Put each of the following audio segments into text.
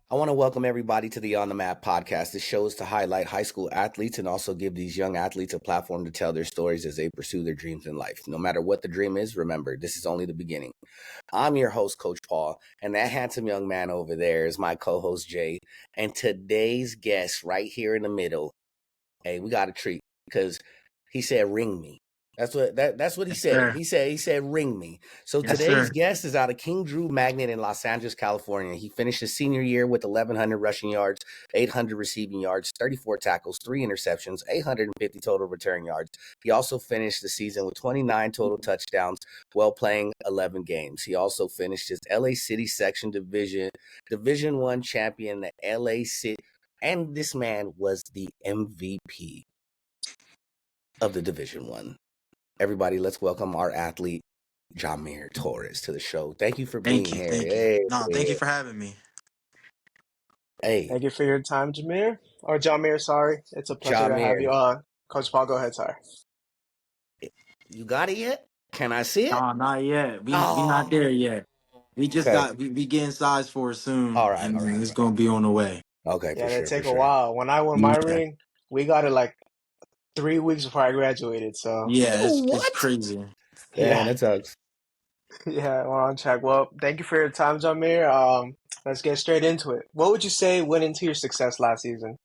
I want to welcome everybody to the On the Map podcast. This show is to highlight high school athletes and also give these young athletes a platform to tell their stories as they pursue their dreams in life. No matter what the dream is, remember, this is only the beginning. I'm your host, Coach Paul, and that handsome young man over there is my co host, Jay. And today's guest, right here in the middle, hey, we got a treat because he said, ring me. That's what he Yes, said. sir. He said ring me. So Yes, today's sir. guest is out of King Drew Magnet in Los Angeles, California. He finished his senior year with 1,100 rushing yards, 800 receiving yards, 34 tackles, 3 interceptions, 850 total return yards. He also finished the season with 29 total touchdowns while playing 11 games. He also finished his LA City Section Division One champion, the LA City, and this man was the MVP of the Division One. Everybody, let's welcome our athlete, Jahmir Torres, to the show. Thank you for Thank being you. here. Thank you. Hey, No, thank you for having me. hey, Thank you for your time, Jahmir. Or Jahmir, sorry. It's a pleasure to have Jahmir, you on. Coach Paul, go ahead, sorry. you got it yet? Can I see it? No, not yet. We not Oh, there yet. We just okay. got we getting size for it soon, All right, and all right, it's all right. gonna be on the way. Okay, Yeah, for they sure, for take a sure. while. When I won my Yeah, ring, we got it like 3 weeks before I graduated. So, yeah. It's What? crazy. Man, yeah, that sucks. yeah, we're on track. Well, thank you for your time, Jahmir. Let's get straight into it. What would you say went into your success last season?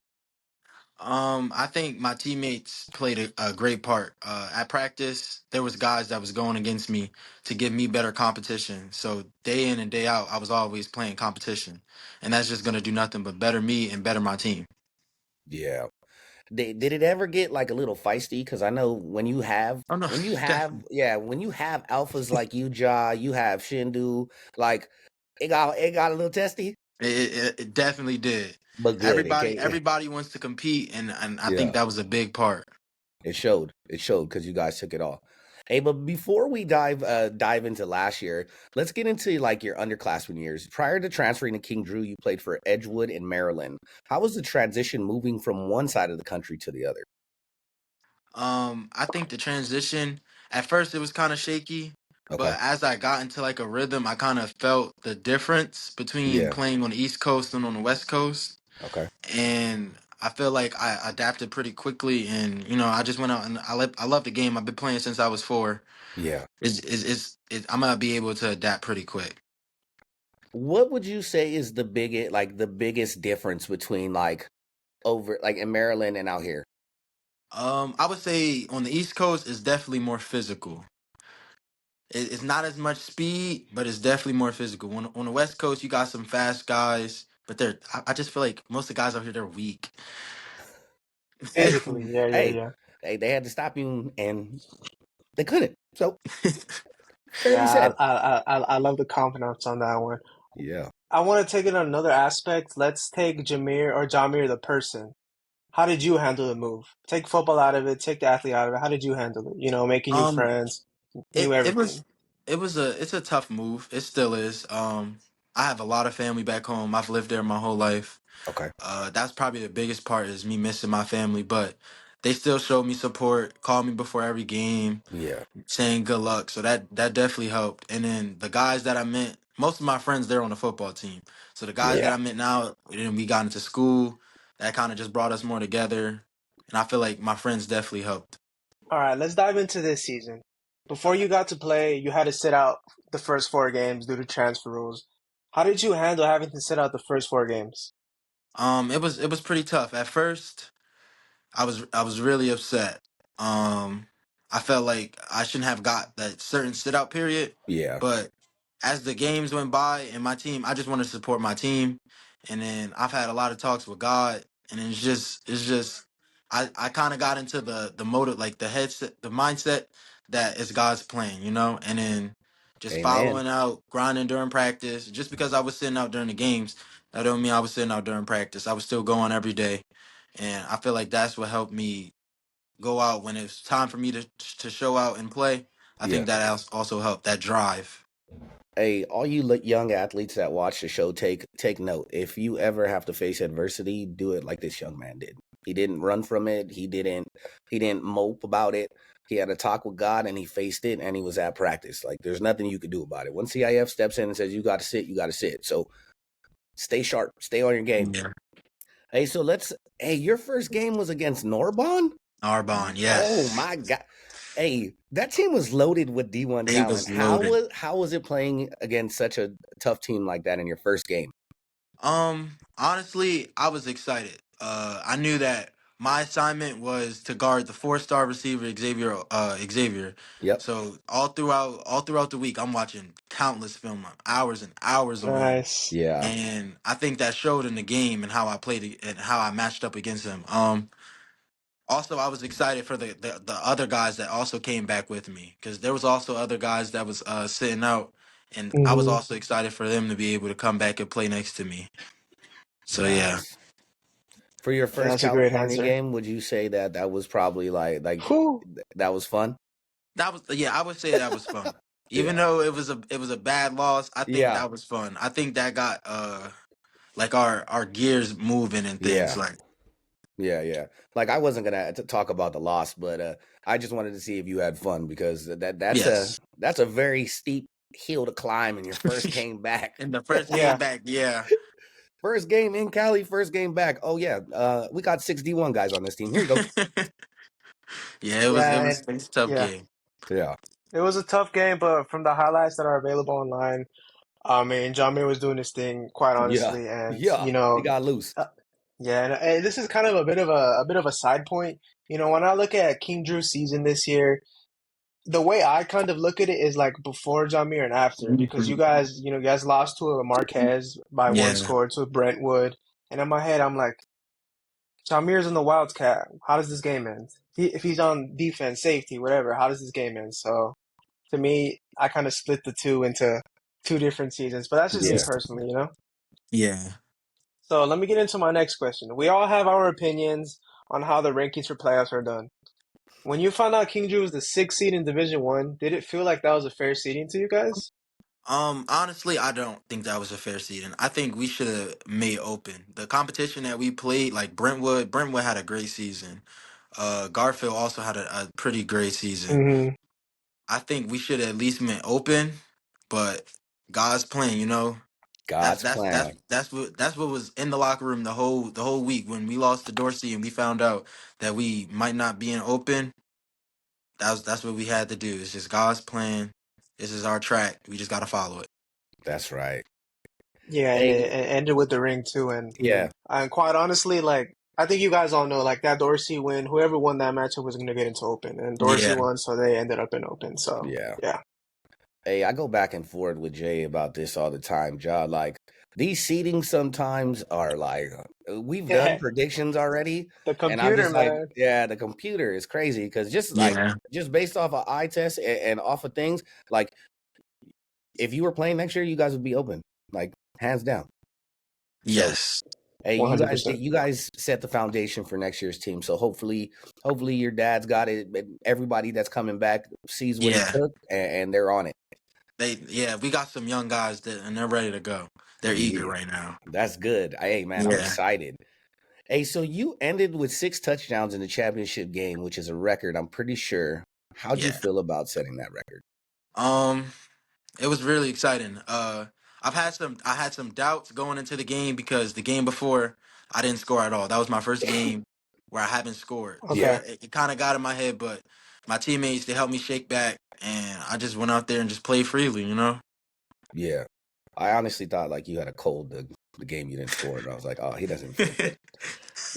I think my teammates played a great part. At practice, there was guys that was going against me to give me better competition. So day in and day out, I was always playing competition, and that's just gonna do nothing but better me and better my team. Yeah. Did it ever get like a little feisty? Because I know Oh no, definitely. when you have alphas like you, you have Shindu, like it got a little testy, It definitely did. but good. It came, Everybody wants to compete, and I think yeah. that was a big part. It showed. It showed because you guys took it all. Hey, but before we dive into last year, let's get into like your underclassmen years. Prior to transferring to King Drew, you played for Edgewood in Maryland. How was the transition moving from one side of the country to the other? I think the transition at first it was kind of shaky, Okay. but as I got into like a rhythm, I kind of felt the difference between Yeah. playing on the East Coast and on the West Coast, Okay. and I feel like I adapted pretty quickly, and I just went out and I love the game. I've been playing since I was 4. Yeah. I'm gonna be able to adapt pretty quick. What would you say is the biggest difference between like over like in Maryland and out here? I would say on the East Coast is definitely more physical. It's not as much speed, but it's definitely more physical. On the West Coast, you got some fast guys, but I just feel like most of the guys out here they're weak. Hey, Physically, yeah, yeah, hey, yeah. hey, they had to stop you and they couldn't. So fairly Yeah, said. I love the confidence on that one. Yeah. I want to take it on another aspect. Let's take Jameer or Jahmir the person. How did you handle the move? Take football out of it, take the athlete out of it. How did you handle it? Making new um, friends, new it was everything. it's a tough move. It still is. I have a lot of family back home. I've lived there my whole life. Okay. That's probably the biggest part is me missing my family, but they still showed me support, called me before every game, Yeah. saying good luck. So that definitely helped. And then the guys that I met, most of my friends they're on the football team. So the guys Yeah. that Yeah. I met now, and then we got into school, that kind of just brought us more together. And I feel like my friends definitely helped. All right, let's dive into this season. Before you got to play, you had to sit out the first 4 games due to transfer rules. How did you handle having to sit out the first 4 games? It was pretty tough at first. I was really upset. Um, I felt like I shouldn't have got that certain sit out period, Yeah. but as the games went by and my team, I just wanted to support my team, and then I've had a lot of talks with God, and it's just I kind of got into the motive, like the headset, the mindset that it's God's plan, and then just Amen. following out, grinding during practice. Just because I was sitting out during the games, that don't mean I was sitting out during practice. I was still going every day, and I feel like that's what helped me go out when it's time for me to show out and play. I Yeah. think that also helped that drive. Hey, all you young athletes that watch the show, take note. If you ever have to face adversity, do it like this young man did. He didn't run from it. He didn't mope about it. He had a talk with God and he faced it and he was at practice. Like there's nothing you could do about it. Once CIF steps in and says you got to sit, you got to sit. So Stay sharp. Stay on your game. Yeah. Hey, so let's. Hey, your first game was against Norbon. Arbonne, Oh yes. my god. Hey, that team was loaded with D1 He talent. was loaded. How was it playing against such a tough team like that in your first game? Honestly, I was excited. I knew that my assignment was to guard the 4-star receiver Xavier. Yep. So all throughout the week, I'm watching countless film, hours and hours on him, Nice. Yeah. and I think that showed in the game and how I played and how I matched up against him. Also, I was excited for the other guys that also came back with me because there was also other guys that was sitting out, and I was Hmm. also excited for them to be able to come back and play next to me. So yeah. Nice. For your Yeah, first that's a great California answer. game, would you say that that was probably Whew. that was fun? That was yeah, I would say that was fun. Even Yeah. though it was a bad loss, I think Yeah. that was fun. I think that got like our gears moving and things Yeah. like Yeah. Like I wasn't gonna talk about the loss, but I just wanted to see if you had fun because yes. that's a very steep hill to climb in your first game back. In the first game Yeah. back, yeah. First game in Cali, first game back. Oh yeah, we got 6D1 guys on this team. Here you go. Yeah, it was it Yeah, was and it was a tough yeah, game. Yeah. it was a tough game, but from the highlights that are available online, I mean, Jahmir was doing his thing, quite Yeah. honestly, and Yeah. He got loose. yeah, and this is kind of a bit of a side point. When I look at King Drew's season this year, the way I kind of look at it is like before Jahmir and after, because Mhm. you guys lost to a Marquez by one Yeah. score to Brentwood, and in my head, I'm like, Jahmir's in the Wildcat. How does this game end? If he's on defense, safety, whatever, how does this game end? So to me, I kind of split the two into two different seasons, but that's just me Yeah. personally. Yeah. So let me get into my next question. We all have our opinions on how the rankings for playoffs are done. When you found out King Drew was the sixth seed in Division One, did it feel like that was a fair seeding to you guys? Honestly, I don't think that was a fair season. I think we should have made open. The competition that we played, like Brentwood had a great season. Garfield also had a pretty great season. Hmm. I think we should have at least been open, but God's plan, That's God's that's that's plan. that's what was in the locker room the whole week when we lost to Dorsey and we found out that we might not be in open. That's what we had to do. It's just God's plan. This is our track. We just gotta follow it. That's right. Yeah, and Hey, it ended with the ring too. yeah. And quite honestly, like I think you guys all know, like that Dorsey win, whoever won that matchup was going to get into open, and Dorsey Yeah, won, so they ended up in open. So Yeah. yeah, Hey, I go back and forth with Jay about this all the time, John. Like these seedings sometimes are like we've done the predictions already, and I'm computer just like, man. yeah, the computer is crazy because yeah, just based off of eye test and off of things, like if you were playing next year, you guys would be open, like hands down. So yes, hey, 100%. you guys set the foundation for next year's team. So hopefully your dad's got it. And everybody that's coming back sees what it yeah. took, and they're on it. We got some young guys and they're ready to go. They're eager Yeah, right now. that's good. Hey, man, I'm Yeah, excited. Hey, so you ended with 6 touchdowns in the championship game, which is a record, I'm pretty sure. How'd you yeah. feel about setting that record? Um, it was really exciting. I had some doubts going into the game because the game before I didn't score at all. That was my first game where I haven't scored. So Yeah, Okay. it kind of got in my head, but my teammates they helped me shake back, and I just went out there and just played freely. yeah. I honestly thought like you had a cold the game you didn't score, and I was like, oh, he doesn't feel good.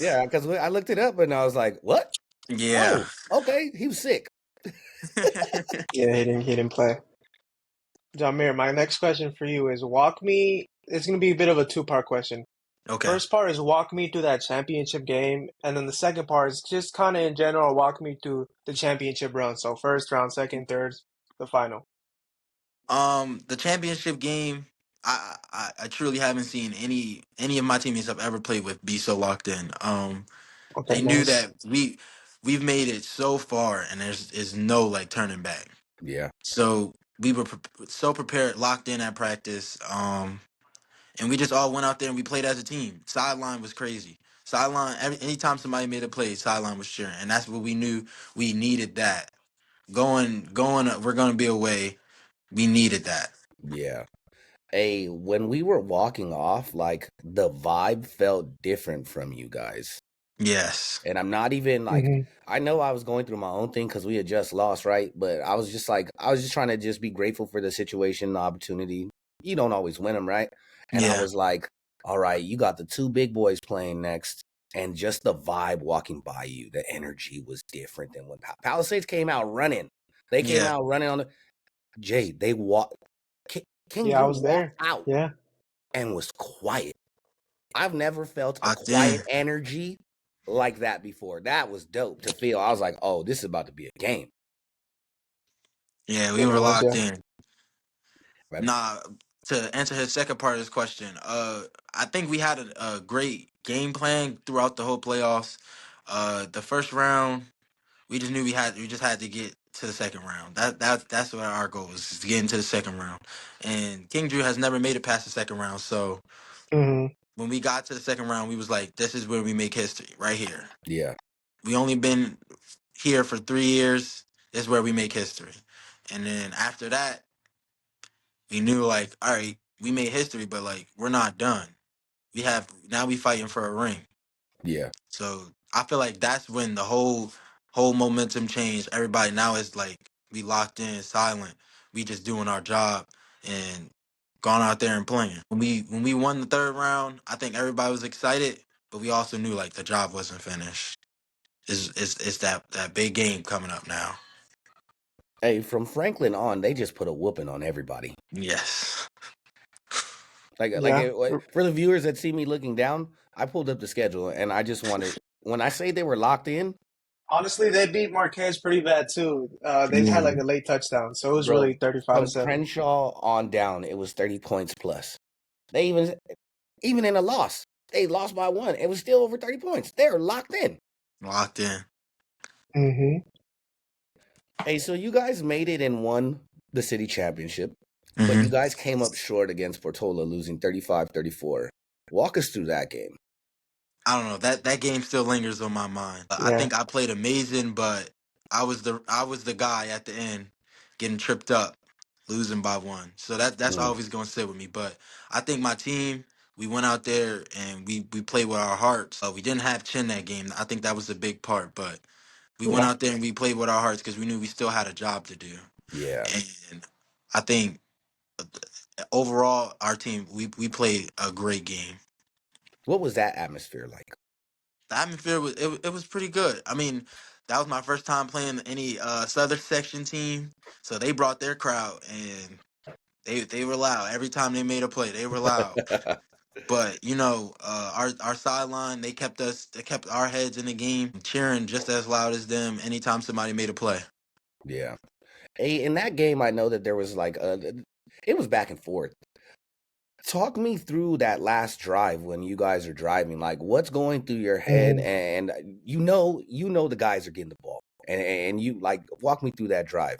Yeah, because I looked it up and I was like, what? Yeah. Oh, okay, he was sick. Yeah, he didn't play. Jamir, my next question for you is walk me. It's going to be a bit of a two-part question. Okay. First part is walk me through that championship game, and then the second part is just kind of in general walk me through the championship run. So first round, second, third, the final. The championship game, I truly haven't seen any of my teammates I've ever played with be so locked in. Okay, They knew nice. that we've made it so far, and there's is no like turning back. Yeah, So we were so prepared, locked in at practice. And we just all went out there and we played as a team. Sideline was crazy. Anytime somebody made a play, sideline was cheering, and that's what we knew we needed. That going, we're gonna be away. We needed that. yeah. Hey, when we were walking off, like the vibe felt different from you guys. Yes. And I'm not even like, Hmm. I know I was going through my own thing because we had just lost, right? But I was just like, I was just trying to just be grateful for the situation, the opportunity. You don't always win them, right? And I Yeah. was like, all right, you got the two big boys playing next. And just the vibe walking by you, the energy was different than when Palisades came out running. They came Yeah. out running on the Jay. They walked. King Yeah, I Drew was walked there. out Yeah. and was quiet. I've never felt a Locked in. quiet energy like that before. That was dope to feel. I was like, oh, this is about to be a game. Yeah, we Yeah, were it was, locked yeah. in. Right? Nah, to answer his second part of his question, I think we had a great game plan throughout the whole playoffs. The first round, we just had to get to the second round. That's what our goal was, is to get into the second round. And King Drew has never made it past the second round, so Hmm. when we got to the second round, we was like, this is where we make history, right here. Yeah. We only been here for 3 years. This is where we make history. And then after that, we knew like, all right, we made history, but like we're not done. We fighting for a ring. Yeah. So I feel like that's when the whole momentum changed. Everybody now is like we locked in, silent. We just doing our job and gone out there and playing. When we won the third round, I think everybody was excited, but we also knew like the job wasn't finished. It's that big game coming up now. Hey, from Franklin on, they just put a whooping on everybody. Yes. Yeah. For the viewers that see me looking down, I pulled up the schedule and I just wanted, when I say they were locked in, Honestly, they beat Marquez pretty bad too. They had like Mhm. a late touchdown, so it was bro, really 35 to from 7. Crenshaw on down, it was 30 points plus. They even in a loss, they lost by one. It was still over 30 points. They're locked in. Locked in. Hmm. Hey, so you guys made it and won the city championship, but you hmm guys came up short against Portola, losing 35-34. Walk us through that game. I don't know, that game still lingers on my mind. I Yeah. think I played amazing, but I was the guy at the end getting tripped up, losing by one. So that's Mm, always gonna sit with me. But I think my team, we went out there and we played with our hearts. We didn't have Chin that game. I think that was a big part, but we went Yeah. out there and we played with our hearts because we knew we still had a job to do. yeah. And I think overall our team we played a great game. What was that atmosphere like? The atmosphere was pretty good. I mean, that was my first time playing any Southern section team, so they brought their crowd and they were loud every time they made a play. They were loud, but our sideline they kept our heads in the game, cheering just as loud as them anytime somebody made a play. Yeah. Hey, in that game, I know that there was it was back and forth. Talk me through that last drive when you guys are driving. Like, what's going through your head? Hmm. And the guys are getting the ball, and you like walk me through that drive.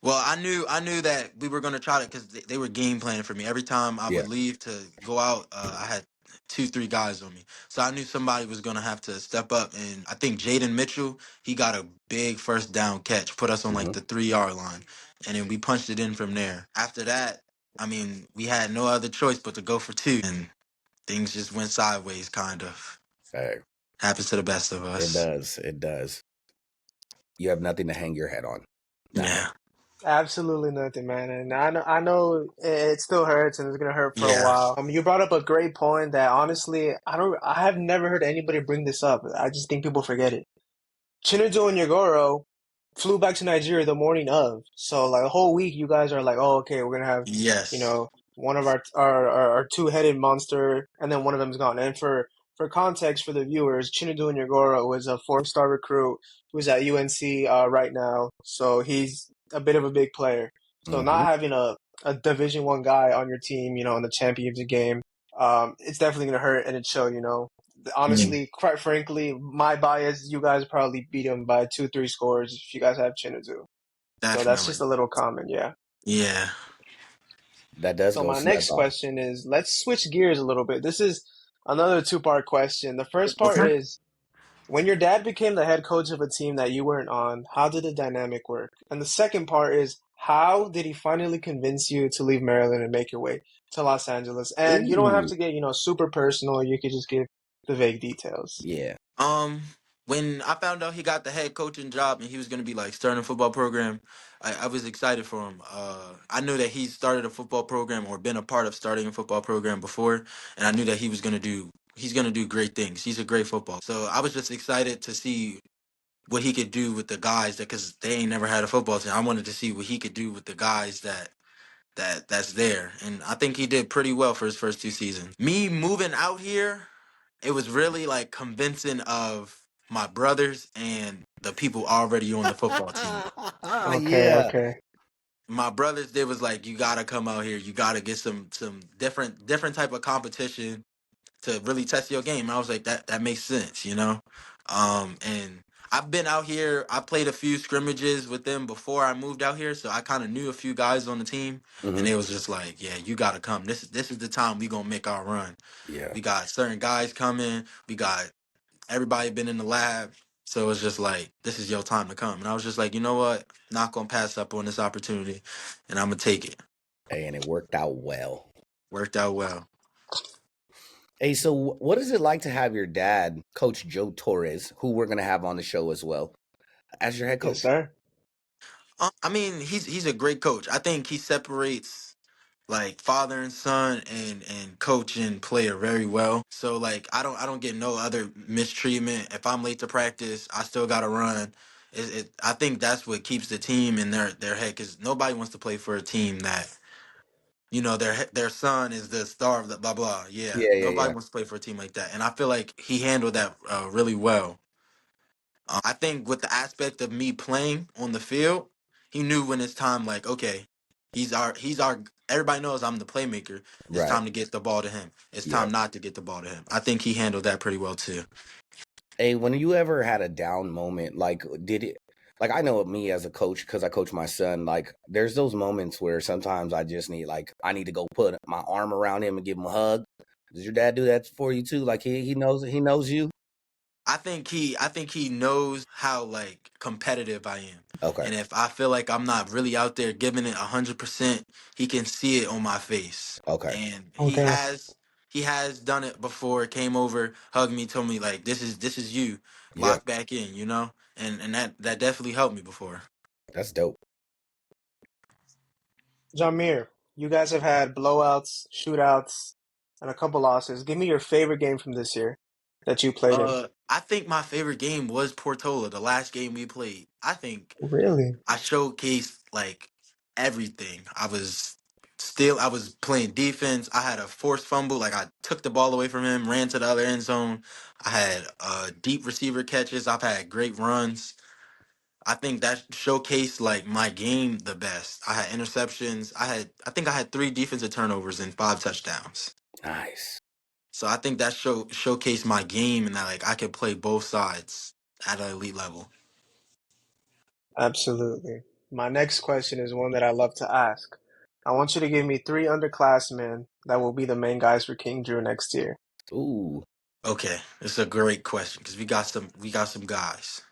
Well, I knew that we were gonna try to because they were game planning for me. Every time I Yeah. would leave to go out, I had 2, 3 guys on me, so I knew somebody was gonna have to step up. And I think Jaden Mitchell, he got a big first down catch, put us on like Hmm. the 3 yard line, and then we punched it in from there. After that, I mean, we had no other choice but to go for two, and things just went sideways. Kind of Hey, happens to the best of it us. does. It does. You have nothing to hang your head on now. Yeah, Absolutely nothing, man. And I know it still hurts and it's gonna hurt for a yeah, while. You brought up a great point that honestly, I have never heard anybody bring this up. I just think people forget it. Chinedu and Yagoro flew back to Nigeria the morning of. So like the whole week you guys are like, oh, okay, we're gonna have, you yes, know, one of our two-headed monster and then one of them's gone. And for context for the viewers, Chinedu and Yagoro was a four-star recruit who's at UNC right now. So he's a bit of a big player. So Hmm. not having a Division One guy on your team, in the championship game, it's definitely gonna hurt and it show. yeah, Honestly, quite frankly, my bias, you guys probably beat him by 2, 3 scores if you guys have Chinadu. So that's definitely, just a little comment, yeah. yeah. That does So go my snug next on. question is, let's switch gears a little bit. This is another two-part question. The first part Okay. is, when your dad became the head coach of a team that you weren't on, how did the dynamic work? And the second part is, How did he finally convince you to leave Maryland and make your way to Los Angeles? And you don't have Ooh, to get, super personal. You could just give the vague details. yeah. Um, when I found out he got the head coaching job and he was gonna be like starting a football program, I was excited for him. I knew that he started a football program or been a part of starting a football program before, and I knew that he's gonna do great things. He's a great football. So I was just excited to see what he could do with the guys that because they ain't never had a football team. I wanted to see what he could do with the guys that's there, and I think he did pretty well for his first 2 seasons. Me moving out here, it was really like convincing of my brothers and the people already on the football team. Okay, Yeah. okay. My brothers, they was like, you gotta come out here. You gotta get some different type of competition to really test your game. I was like, that makes sense, you know. And I've been out here. I played a few scrimmages with them before I moved out here, so I kind of knew a few guys on the team, and Hmm. it was just like, yeah, you gotta come. This is the time we gonna make our run. Yeah. We got certain guys coming. We got everybody been in the lab. So it's just like, this is your time to come. And I was just like, you know what? Not gonna pass up on this opportunity, and I'm gonna take it. Hey, and it worked out well. Worked out well. Hey, so what is it like to have your dad, Coach Joe Torres, who we're gonna have on the show as well, as your head Yes, coach? sir. I mean, he's a great coach. I think he separates like father and son and coach and player very well. So like I don't get no other mistreatment. If I'm late to practice, I still gotta run. I think that's what keeps the team in their head because nobody wants to play for a team that their son is the star of the blah blah. Yeah, Yeah, yeah, nobody yeah. wants to play for a team like that, and I feel like he handled that really well. I think with the aspect of me playing on the field, he knew when it's time. Like, okay, he's our. Everybody knows I'm the playmaker. It's Right. time to get the ball to him. It's Yeah. time not to get the ball to him. I think he handled that pretty well too. Hey, when you ever had a down moment, like did it like I know me as a coach because I coach my son, like there's those moments where sometimes I just need I need to go put my arm around him and give him a hug. Does your dad do that for you too? Like he knows you? I think he knows how like competitive I am. Okay. And if I feel like I'm not really out there giving it 100%, he can see it on my face. Okay. And Okay. he has done it before, came over, hugged me, told me like this is you. Yeah. Lock back in, you know? And that definitely helped me before. That's dope. Jahmir, you guys have had blowouts, shootouts, and a couple losses. Give me your favorite game from this year that you played in. I think my favorite game was Portola, the last game we played. I think Really? I showcased like everything. I was playing defense. I had a forced fumble, like I took the ball away from him, ran to the other end zone. I had deep receiver catches. I've had great runs. I think that showcased like my game the best. I had interceptions. I think I had 3 defensive turnovers and 5 touchdowns. Nice. So I think that showcased my game and that like I could play both sides at an elite level. Absolutely. My next question is one that I love to ask. I want you to give me three underclassmen that will be the main guys for King Drew next year. Ooh, Okay, it's a great question because we got some guys.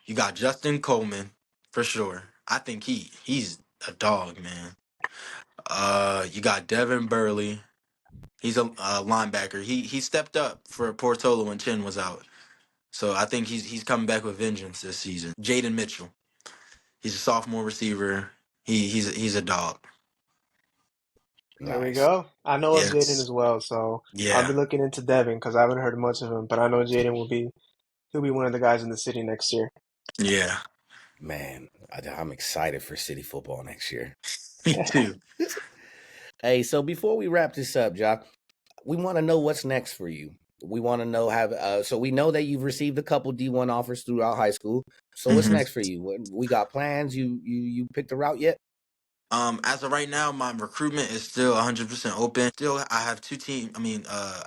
You got Justin Coleman for sure. I think he's a dog, man. You got Devin Burley. He's a linebacker. He stepped up for Portola when Chin was out. So I think he's coming back with vengeance this season. Jaden Mitchell. He's a sophomore receiver. He's a dog. There we nice. go. I know of Jaden Yes. as well, so I'll be Yeah. looking into Devin because I haven't heard much of him, but I know Jaden he'll be one of the guys in the city next year. Yeah. Man, I'm excited for city football next year. Me too. Hey, so before we wrap this up, Jock, we want to know what's next for you. We want to know so we know that you've received a couple D1 offers throughout high school. So what's hmm next for you? We got plans. You picked a route yet? As of right now, my recruitment is still 100% open. Still, I have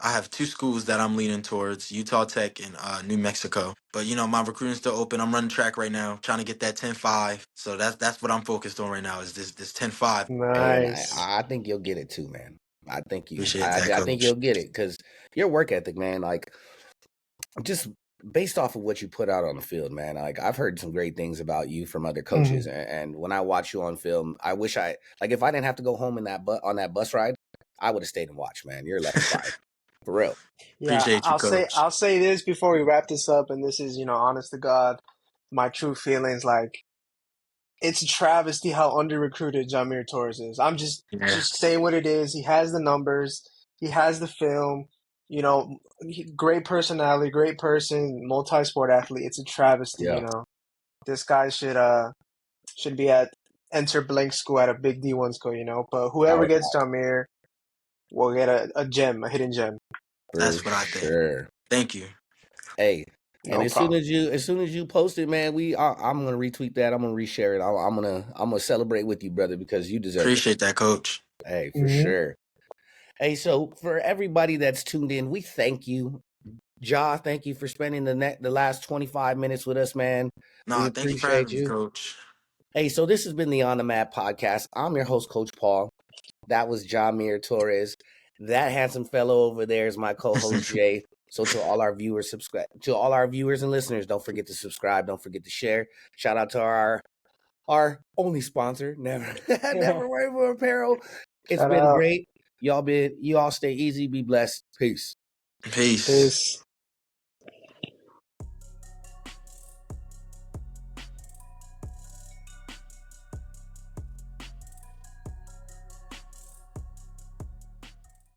I have 2 schools that I'm leaning towards: Utah Tech and New Mexico. But my recruiting's still open. I'm running track right now, trying to get that 10-5. So that's what I'm focused on right now is this 10-5. Hey, and Nice. I think you'll get it too, man. Appreciate I that, think coach. you'll get it because your work ethic, man. Like just based off of what you put out on the field, man, like I've heard some great things about you from other Mhm. coaches, and when I watch you on film, I wish if I didn't have to go home in on that bus ride, I would have stayed and watched. Man, you're electrifying for real. Yeah, Appreciate you, coach. I'll say this before we wrap this up, and this is, honest to God, my true feelings. Like, it's a travesty how under recruited Jahmir Torres is. I'm Yeah, just saying what it is. He has the numbers, he has the film, great personality, great person, multi-sport athlete. It's a travesty, Yeah, This guy should be at enter blank school at a big D1 school. But I whoever would gets Jahmir will get a gem, a hidden gem. for that's what I think. sure. Thank you. Hey, and No problem. as soon as you post it, man, I'm gonna retweet that. I'm gonna reshare it. I'm gonna celebrate with you, brother, because you deserve it. Appreciate that, coach. Hey, for Hmm. sure. Hey, so for everybody that's tuned in, we thank you. Ja, thank you for spending the last 25 minutes with us, man. We Nah, thank you for appreciate having me, you. coach. Hey, so this has been the On the Map podcast. I'm your host, Coach Paul. That was Jahmir Torres. That handsome fellow over there is my co-host Jay. So to all our viewers, subscribe to all our viewers and listeners. Don't forget to subscribe. Don't forget to share. Shout out to our only sponsor, Never Never Rainbow Apparel. It's Shout been out. great. You all stay easy, be blessed. Peace. Peace. Peace.